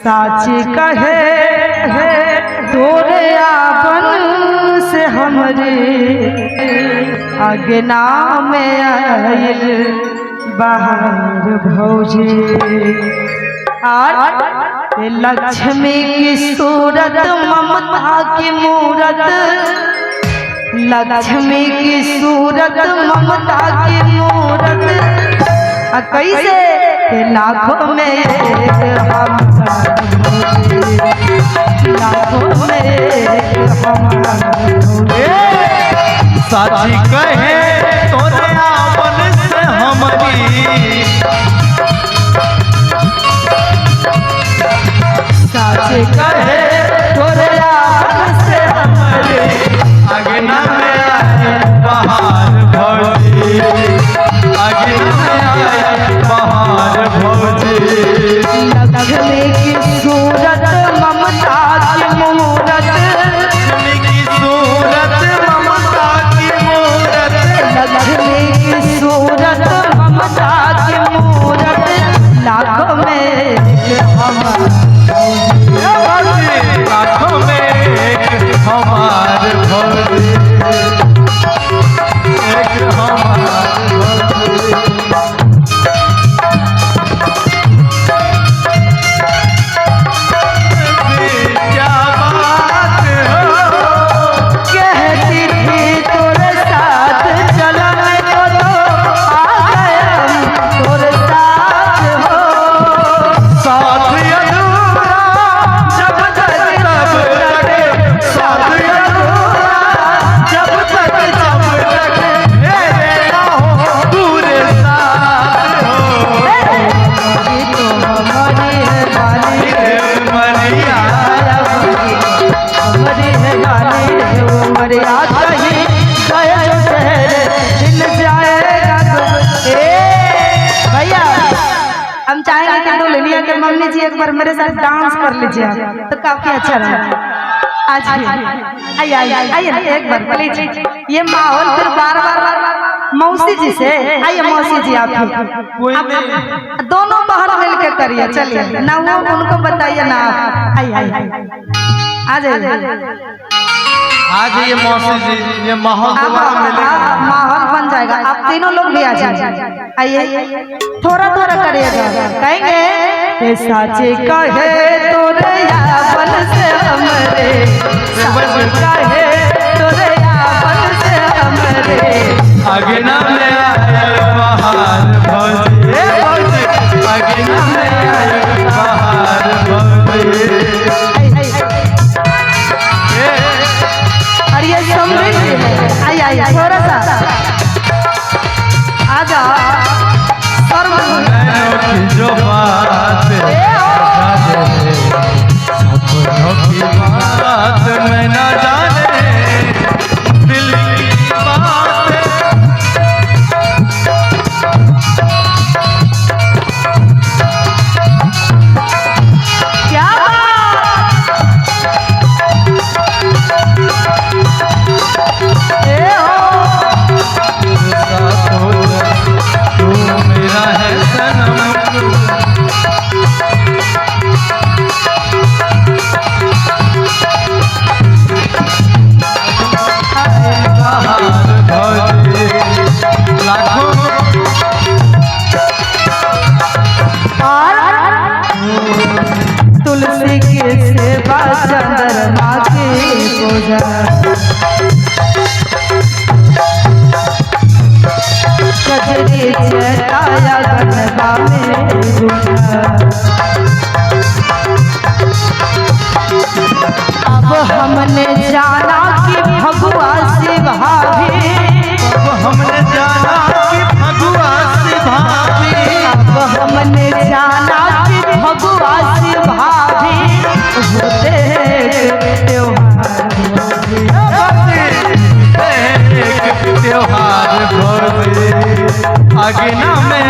साच कहे है तोरे आपन से हमरे अगना में आयल बाहर भौजे और लक्ष्मी की सूरत ममता की मूरत, लक्ष्मी की सूरत ममता की मूरत कैसे लाखों में एक हमारा लाखों में एक हमारा साची कहे तोरे आपन से हमारी साची कहे तोरे आपन से हमारे अगना में आए बहार भौजी अगना में आए बहार भौजी लक्ष्मी की सूरत ममता की मूरत, लक्ष्मी की सूरत ममता की मूरत लक्ष्मी की सूरत ममता की मूरत लाखों में एक हमारा लाखों में एक हमार भौजी एक हमार भौजी। क्या बात हो कहती थी तोरे साथ चलन को तो आ गए हम तोरे साथ हो साथ अधूरा जब तक तब तक साथ अधूरा जब तक मेरे ना हो पूरे साथ हो ये तो हमारी है वाली मरिया हमारी है वाली वो मरिया कहीं गए जो ठहरे दिल जाएगा ए भैया हम चाहेंगे कि दुल्हनिया के मम्मी जी एक बार मेरे साथ डांस कर लीजिए आप, तो काफी अच्छा रहेगा आज भी आइए आइए आइए ना एक बार प्लीज ये माहौल फिर बार बार मौसी जी से आइए मौसी जी आप कोई आप दोनों बाहर मिलकर करिए चलिए ना वो उनको बताइए ना आइए आइए आ जाइए आज ये मौसी जी ये माहौल आप दोबारा मिलेगा माहौल बन जाएगा। आप तीनों लोग भी आ जाइए आइए थोड़ा थोड़ा करिएगा कहेंगे ये साचे कहे तोरे यापन से हमरे साचे कहे तोरे यापन से हमरे अगना में आए बहार भौजी ए भौजी अगना में आए बहार भौजी और ये समृद्धि है आइए आइए थोड़ा सा आ जाओ नैनों की जो बात सपनों की बात में न जाने दिल की बात क्या ए हो साथ हो तू मेरा है सनम बहार भौजी लाखों तुलसी की सेवा चंद्रमा की पूजा कजरी चटाया गंगा में गुंजा अब हमने जाना कि भगवा से भाभी अब हमने जाना कि भगवा से भाभी अब हमने जाना कि भगवा से भाभी होते त्योहार भौजी अगना में